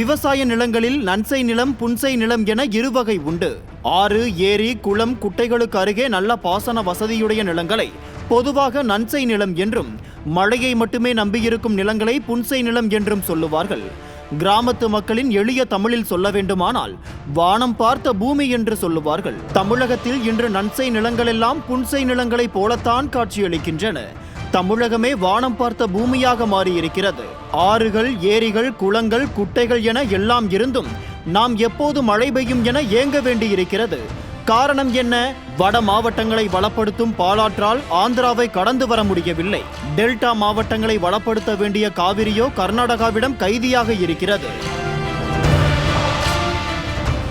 விவசாய நிலங்களில் நன்சை நிலம், புன்சை நிலம் என இருவகை உண்டு. ஆறு, ஏரி, குளம், குட்டைகளுக்கு அருகே நல்ல பாசன வசதியுடைய நிலங்களை பொதுவாக நன்சை நிலம் என்றும், மழையை மட்டுமே நம்பியிருக்கும் நிலங்களை புன்சை நிலம் என்றும் சொல்லுவார்கள். கிராமத்து மக்களின் எளிய தமிழில் சொல்ல வேண்டுமானால் வானம் பார்த்த பூமி என்று சொல்லுவார்கள். தமிழகத்தில் இன்று நன்சை நிலங்களெல்லாம் புன்சை நிலங்களைப் போலத்தான் காட்சியளிக்கின்றன. தமிழகமே வானம் பார்த்த பூமியாக மாறியிருக்கிறது. ஆறுகள், ஏரிகள், குளங்கள், குட்டைகள் என எல்லாம் இருந்தும் நாம் எப்போது மழை பெய்யும் என ஏங்க வேண்டியிருக்கிறது. காரணம் என்ன? வட மாவட்டங்களை வளப்படுத்தும் பாலாற்றால் ஆந்திராவை கடந்து வர முடியவில்லை. டெல்டா மாவட்டங்களை வளப்படுத்த வேண்டிய காவிரியோ கர்நாடகாவிடம் கைதியாக இருக்கிறது.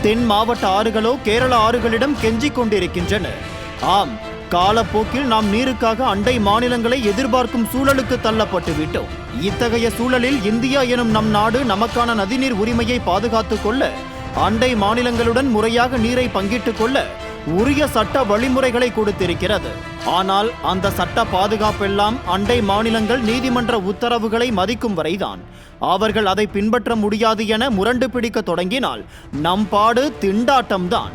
தென் மாவட்ட ஆறுகளோ கேரள ஆறுகளிடம் கெஞ்சிக் கொண்டிருக்கின்றன. ஆம், காலப்போக்கில் நாம் நீருக்காக அண்டை மாநிலங்களை எதிர்பார்க்கும் சூழலுக்கு தள்ளப்பட்டு விட்டோம். இத்தகைய சூழலில் இந்தியா எனும் நம் நாடு நமக்கான நதிநீர் உரிமையை பாதுகாத்துக் கொள்ள, அண்டை மாநிலங்களுடன் முறையாக நீரை பங்கிட்டுக் கொள்ள உரிய சட்ட வழிமுறைகளை கொடுத்திருக்கிறது. ஆனால் அந்த சட்ட பாதுகாப்பெல்லாம் அண்டை மாநிலங்கள் நீதிமன்ற உத்தரவுகளை மதிக்கும் வரைதான். அவர்கள் அதை பின்பற்ற முடியாது என முரண்டு பிடிக்க தொடங்கினால் நம் பாடு திண்டாட்டம்தான்.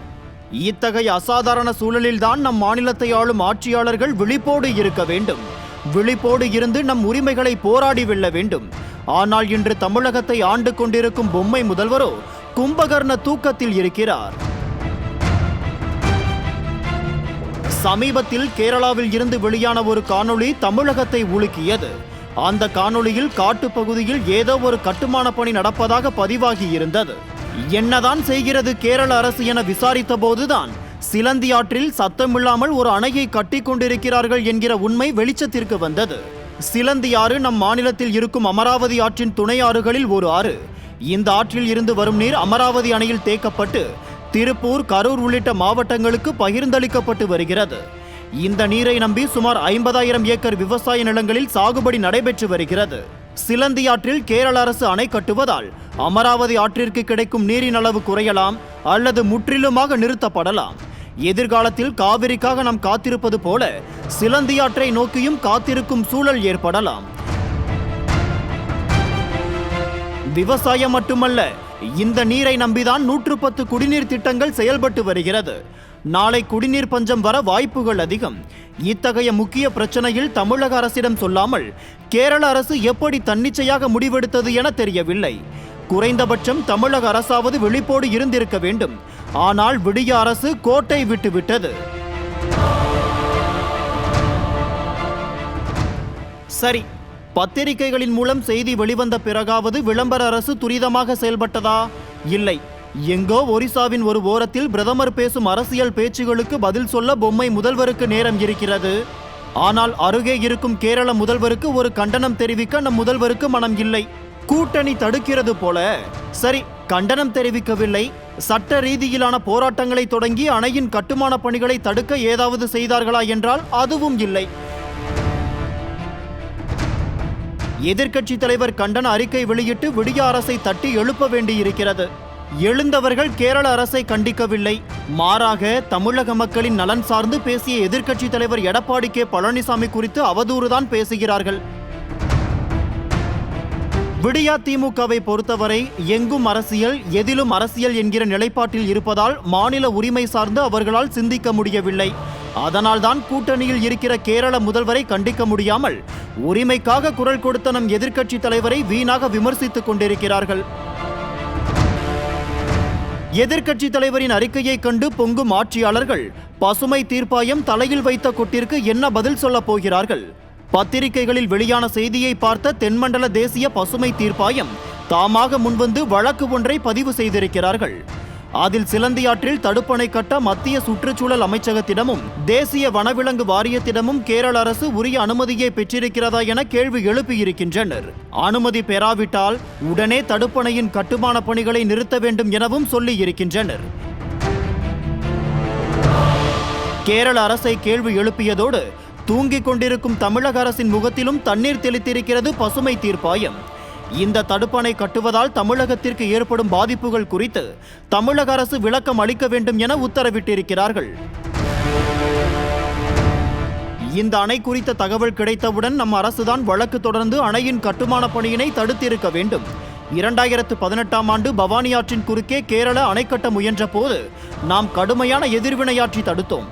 இத்தகைய அசாதாரண சூழலில்தான் நம் மாநிலத்தை ஆளும் ஆட்சியாளர்கள் விழிப்போடு இருக்க வேண்டும். விழிப்போடு இருந்து நம் உரிமைகளை போராடி வெல்ல வேண்டும். ஆனால் இன்று தமிழகத்தை ஆண்டு கொண்டிருக்கும் பொம்மை முதல்வரோ கும்பகர்ண தூக்கத்தில் இருக்கிறார். சமீபத்தில் கேரளாவில் இருந்து வெளியான ஒரு காணொளி தமிழகத்தை உலுக்கியது. அந்த காணொளியில் காட்டுப்பகுதியில் ஏதோ ஒரு கட்டுமான பணி நடப்பதாக பதிவாகி இருந்தது. என்னதான் செய்கிறது கேரள அரசு என விசாரித்த போதுதான் சிலந்தி ஆற்றில் சத்தமில்லாமல் ஒரு அணையை கட்டி கொண்டிருக்கிறார்கள் என்கிற உண்மை வெளிச்சத்திற்கு வந்தது. சிலந்தி ஆறு நம் மாநிலத்தில் இருக்கும் அமராவதி ஆற்றின் துணை ஆறுகளில் ஒரு ஆறு. இந்த ஆற்றில் இருந்து வரும் நீர் அமராவதி அணையில் தேக்கப்பட்டு திருப்பூர், கரூர் உள்ளிட்ட மாவட்டங்களுக்கு பகிர்ந்தளிக்கப்பட்டு வருகிறது. இந்த நீரை நம்பி சுமார் 50,000 ஏக்கர் விவசாய நிலங்களில் சாகுபடி நடைபெற்று வருகிறது. சிலந்தி ஆற்றில் கேரள அரசு அணை கட்டுவதால் அமராவதி ஆற்றிற்கு கிடைக்கும் நீரின் அளவு குறையலாம் அல்லது முற்றிலுமாக நிறுத்தப்படலாம். எதிர்காலத்தில் காவிரிக்காக நாம் காத்திருப்பது போல சிலந்தி ஆற்றை நோக்கியும் காத்திருக்கும் சூழல் ஏற்படலாம். விவசாயம் மட்டுமல்ல, இந்த நீரை நம்பிதான் 110 குடிநீர் திட்டங்கள் செயல்பட்டு வருகிறது. நாளை குடிநீர் பஞ்சம் வர வாய்ப்புகள் அதிகம். இத்தகைய முக்கிய பிரச்சனையில் தமிழக அரசிடம் சொல்லாமல் கேரள அரசு எப்படி தன்னிச்சையாக முடிவெடுத்தது என தெரியவில்லை. குறைந்தபட்சம் தமிழக அரசாவது விழிப்போடு இருந்திருக்க வேண்டும். ஆனால் விடிய அரசு கோட்டை விட்டுவிட்டது. சரி, பத்திரிகைகளின் மூலம் செய்தி வெளிவந்த பிறகாவது விளம்பர அரசு துரிதமாக செயல்பட்டதா? இல்லை. எங்கோ ஒரிசாவின் ஒரு ஓரத்தில் பிரதமர் பேசும் அரசியல் பேச்சுகளுக்கு பதில் சொல்ல பொம்மை முதல்வருக்கு நேரம் இருக்கிறது. ஆனால் அருகே இருக்கும் கேரள முதல்வருக்கு ஒரு கண்டனம் தெரிவிக்க நம் முதல்வருக்கு மனம் இல்லை. கூட்டணி தடுக்கிறது போல. சரி, கண்டனம் தெரிவிக்கவில்லை. சட்ட ரீதியிலான போராட்டங்களை தொடங்கி அணையின் கட்டுமான பணிகளை தடுக்க ஏதாவது செய்தார்களா என்றால் அதுவும் இல்லை. எதிர்க்கட்சி தலைவர் கண்டன அறிக்கை வெளியிட்டு விடிய அரசை தட்டி எழுப்ப வேண்டியிருக்கிறது. எழுந்தவர்கள் கேரள அரசை கண்டிக்கவில்லை. மாறாக தமிழக மக்களின் நலன் சார்ந்து பேசிய எதிர்க்கட்சி தலைவர் எடப்பாடி கே பழனிசாமி குறித்து அவதூறுதான் பேசுகிறார்கள். விடியா திமுகவை பொறுத்தவரை எங்கும் அரசியல், எதிலும் அரசியல் என்கிற நிலைப்பாட்டில் இருப்பதால் மாநில உரிமை சார்ந்து அவர்களால் சிந்திக்க முடியவில்லை. அதனால்தான் கூட்டணியில் இருக்கிற கேரள முதல்வரை கண்டிக்க முடியாமல் உரிமைக்காக குரல் கொடுத்த நம் எதிர்க்கட்சி தலைவரை வீணாக விமர்சித்துக் கொண்டிருக்கிறார்கள். எதிர்க்கட்சி தலைவரின் அறிக்கையை கண்டு பொங்கும் ஆட்சியாளர்கள் பசுமை தீர்ப்பாயம் தலையில் வைத்த கொட்டிற்கு என்ன பதில் சொல்ல போகிறார்கள்? பத்திரிகைகளில் வெளியான செய்தியை பார்த்த தென்மண்டல தேசிய பசுமை தீர்ப்பாயம் தாமாக முன்வந்து வழக்கு ஒன்றை பதிவு செய்திருக்கிறார்கள். அதில் சிலந்தியாற்றில் தடுப்பணை கட்ட மத்திய சுற்றுச்சூழல் அமைச்சகத்திடமும் தேசிய வனவிலங்கு வாரியத்திடமும் கேரள அரசு உரிய அனுமதியை பெற்றிருக்கிறதா என கேள்வி எழுப்பியிருக்கின்றனர். அனுமதி பெறாவிட்டால் உடனே தடுப்பணையின் கட்டுமான பணிகளை நிறுத்த வேண்டும் எனவும் சொல்லி இருக்கின்றனர். கேரள அரசை கேள்வி எழுப்பியதோடு தூங்கிக் கொண்டிருக்கும் தமிழக அரசின் முகத்திலும் தண்ணீர் தெளித்திருக்கிறது பசுமை தீர்ப்பாயம். இந்த தடுப்பணை கட்டுவதால் தமிழகத்திற்கு ஏற்படும் பாதிப்புகள் குறித்து தமிழக அரசு விளக்கம் அளிக்க வேண்டும் என உத்தரவிட்டிருக்கிறார்கள். இந்த அணை குறித்த தகவல் கிடைத்தவுடன் நம் அரசுதான் வழக்கு தொடர்ந்து அணையின் கட்டுமான பணியினை தடுத்திருக்க வேண்டும். 2018ஆம் ஆண்டு பவானி ஆற்றின் குறுக்கே கேரள அணை கட்ட முயன்ற போது நாம் கடுமையான எதிர்வினையாற்றி தடுத்தோம்.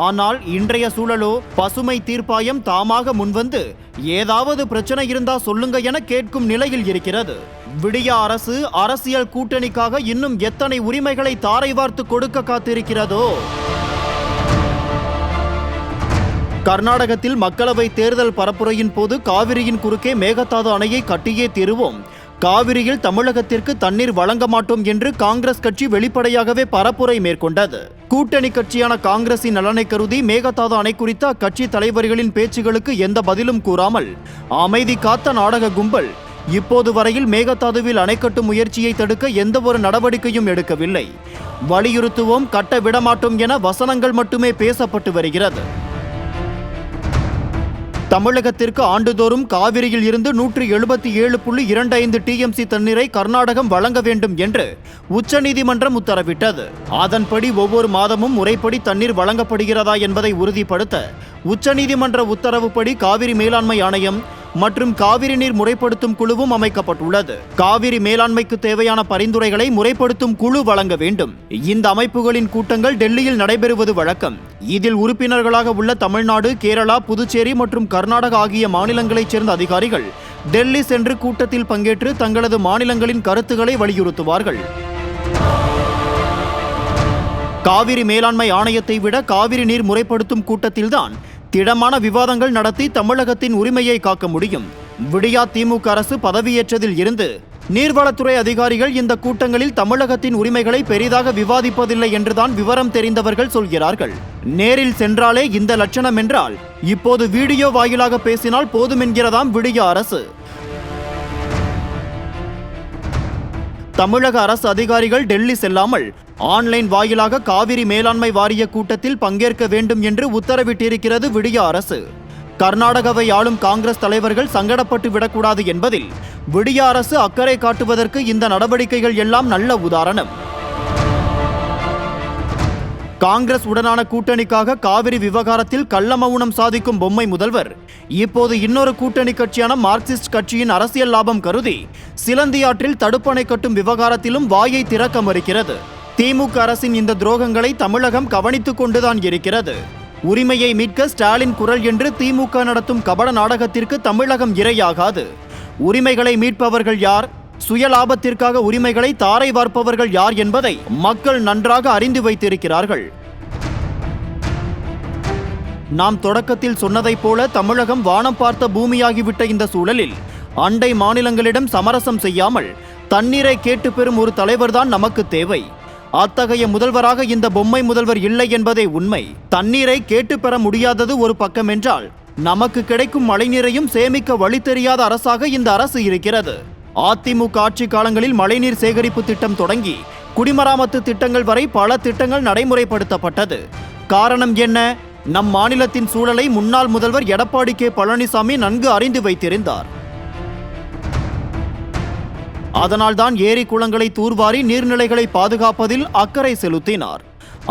ஆனால் இன்றைய சூழலோ பசுமை தீர்ப்பாயம் தாமாக முன்வந்து ஏதாவது பிரச்சனை இருந்தா சொல்லுங்க என கேட்கும் நிலையில் இருக்கிறது. விடியா அரசு அரசியல் கூட்டணிக்காக இன்னும் எத்தனை உரிமைகளை தாரை வார்த்து கொடுக்க காத்திருக்கிறதோ. கர்நாடகத்தில் மக்களவை தேர்தல் பரப்புரையின் போது காவிரியின் குறுக்கே மேகதாது அணையை கட்டியே தீருவோம், காவிரியில் தமிழகத்திற்கு தண்ணீர் வழங்க மாட்டோம் என்று காங்கிரஸ் கட்சி வெளிப்படையாகவே பரப்புரை மேற்கொண்டது. கூட்டணி கட்சியான காங்கிரசின் நலனை கருதி மேகதாது அணை குறித்த அக்கட்சி தலைவர்களின் பேச்சுகளுக்கு எந்த பதிலும் கூறாமல் அமைதி காத்த நாடக கும்பல் இப்போது வரையில் மேகதாதுவில் அணை கட்டும் முயற்சியை தடுக்க எந்த ஒரு நடவடிக்கையும் எடுக்கவில்லை. வலியுறுத்துவோம், கட்ட விடமாட்டோம் என வசனங்கள் மட்டுமே பேசப்பட்டு வருகிறது. தமிழகத்திற்கு ஆண்டுதோறும் காவிரியில் இருந்து 177.25 டிஎம்சி தண்ணீரை கர்நாடகம் வழங்க வேண்டும் என்று உச்சநீதிமன்றம் உத்தரவிட்டது. அதன்படி ஒவ்வொரு மாதமும் முறைப்படி தண்ணீர் வழங்கப்படுகிறதா என்பதை உறுதிப்படுத்த உச்சநீதிமன்ற உத்தரவுப்படி காவிரி மேலாண்மை ஆணையம் மற்றும் காவிரி நீர் முறைப்படுத்தும் குழுவும் அமைக்கப்பட்டுள்ளது. காவிரி மேலாண்மைக்கு தேவையான பரிந்துரைகளை முறைப்படுத்தும் குழு வழங்க வேண்டும். இந்த அமைப்புகளின் கூட்டங்கள் டெல்லியில் நடைபெறுவது வழக்கம். இதில் உறுப்பினர்களாக உள்ள தமிழ்நாடு, கேரளா, புதுச்சேரி மற்றும் கர்நாடகா ஆகிய மாநிலங்களைச் சேர்ந்த அதிகாரிகள் டெல்லி சென்று கூட்டத்தில் பங்கேற்று தங்களது மாநிலங்களின் கருத்துக்களை வலியுறுத்துவார்கள். காவிரி மேலாண்மை ஆணையத்தை விட காவிரி நீர் முறைப்படுத்தும் கூட்டத்தில்தான் திடமான விவாதங்கள் நடத்தி தமிழகத்தின் உரிமையை காக்க முடியும். விடியா திமுக அரசு பதவியேற்றதில் இருந்து நீர்வளத்துறை அதிகாரிகள் இந்த கூட்டங்களில் தமிழகத்தின் உரிமைகளை பெரிதாக விவாதிப்பதில்லை என்றுதான் விவரம் தெரிந்தவர்கள் சொல்கிறார்கள். நேரில் சென்றாலே இந்த லட்சணம் என்றால் இப்போது வீடியோ வாயிலாக பேசினால் போதும் என்கிறதாம் விடியா அரசு. தமிழக அரசு அதிகாரிகள் டெல்லி செல்லாமல் ஆன்லைன் வாயிலாக காவிரி மேலாண்மை வாரிய கூட்டத்தில் பங்கேற்க வேண்டும் என்று உத்தரவிட்டிருக்கிறது விடியா அரசு. கர்நாடகாவை ஆளும் காங்கிரஸ் தலைவர்கள் சங்கடப்பட்டு விடக்கூடாது என்பதில் விடியா அரசு அக்கறை காட்டுவதற்கு இந்த நடவடிக்கைகள் எல்லாம் நல்ல உதாரணம். காங்கிரஸ் உடனான கூட்டணிக்காக காவிரி விவகாரத்தில் கள்ள மௌனம் சாதிக்கும் பொம்மை முதல்வர் இப்போது இன்னொரு கூட்டணி கட்சியான மார்க்சிஸ்ட் கட்சியின் அரசியல் லாபம் கருதி சிலந்தி ஆற்றில் தடுப்பணை கட்டும் விவகாரத்திலும் வாயை திறக்க மறுக்கிறது. திமுக அரசின் இந்த துரோகங்களை தமிழகம் கவனித்துக் கொண்டுதான் இருக்கிறது. உரிமையை மீட்க ஸ்டாலின் குரல் என்று திமுக நடத்தும் கபட நாடகத்திற்கு தமிழகம் இரையாகாது. உரிமைகளை மீட்பவர்கள் யார், சுயலாபத்திற்காக உரிமைகளை தாரை வார்ப்பவர்கள் யார் என்பதை மக்கள் நன்றாக அறிந்து வைத்திருக்கிறார்கள். நாம் தொடக்கத்தில் சொன்னதைப் போல தமிழகம் வானம் பார்த்த பூமியாகிவிட்ட இந்த சூழலில் அண்டை மாநிலங்களிடம் சமரசம் செய்யாமல் தண்ணீரை கேட்டு பெறும் ஒரு தலைவர்தான் நமக்கு தேவை. அத்தகைய முதல்வராக இந்த பொம்மை முதல்வர் இல்லை என்பதே உண்மை. தண்ணீரை கேட்டு பெற முடியாதது ஒரு பக்கம் என்றால் நமக்கு கிடைக்கும் மழைநீரையும் சேமிக்க வழி தெரியாத அரசாக இந்த அரசு இருக்கிறது. அதிமுக ஆட்சி காலங்களில் மழைநீர் சேகரிப்பு திட்டம் தொடங்கி குடிமராமத்து திட்டங்கள் வரை பல திட்டங்கள் நடைமுறைப்படுத்தப்பட்டது. காரணம் என்ன? நம் மாநிலத்தின் சூழலை முன்னாள் முதல்வர் எடப்பாடி கே பழனிசாமி நன்கு அறிந்து வைத்திருந்தார். அதனால்தான் ஏரி குளங்களை தூர்வாரி நீர்நிலைகளை பாதுகாப்பதில் அக்கறை செலுத்தினார்.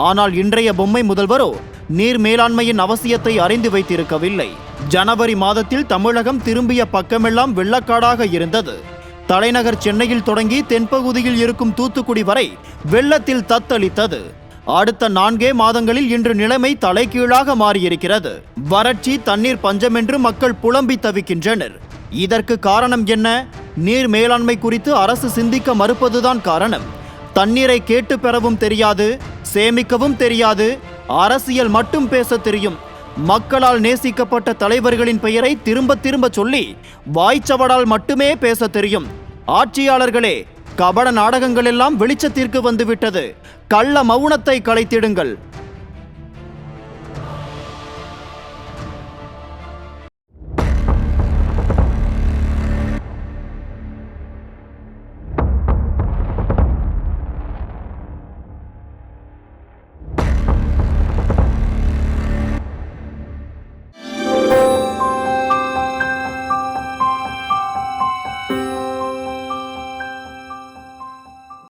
ஆனால் இன்றைய பொம்மை முதல்வரோ நீர் மேலாண்மையின் அவசியத்தை அறிந்து வைத்திருக்கவில்லை. ஜனவரி மாதத்தில் தமிழகம் திரும்பிய பக்கமெல்லாம் வெள்ளக்காடாக இருந்தது. தலைநகர் சென்னையில் தொடங்கி தென்பகுதியில் இருக்கும் தூத்துக்குடி வரை வெள்ளத்தில் தத்தளித்தது. அடுத்த 4 மாதங்களில் இன்று நிலைமை தலைகீழாக மாறியிருக்கிறது. வறட்சி, தண்ணீர் பஞ்சம் என்று மக்கள் புலம்பி தவிக்கின்றனர். இதற்கு காரணம் என்ன? நீர் மேலாண்மை குறித்து அரசு சிந்திக்க மறுப்பதுதான் காரணம். தண்ணீரை கேட்டு பெறவும் தெரியாது, சேமிக்கவும் தெரியாது, அரசியல் மட்டும் பேச தெரியும். மக்களால் நேசிக்கப்பட்ட தலைவர்களின் பெயரை திரும்ப திரும்ப சொல்லி வாய்ச்சவடால் மட்டுமே பேச தெரியும். ஆட்சியாளர்களே, கபட நாடகங்கள் எல்லாம் வெளிச்சத்திற்கு வந்துவிட்டது. கள்ள மௌனத்தை கலைத்திடுங்கள்.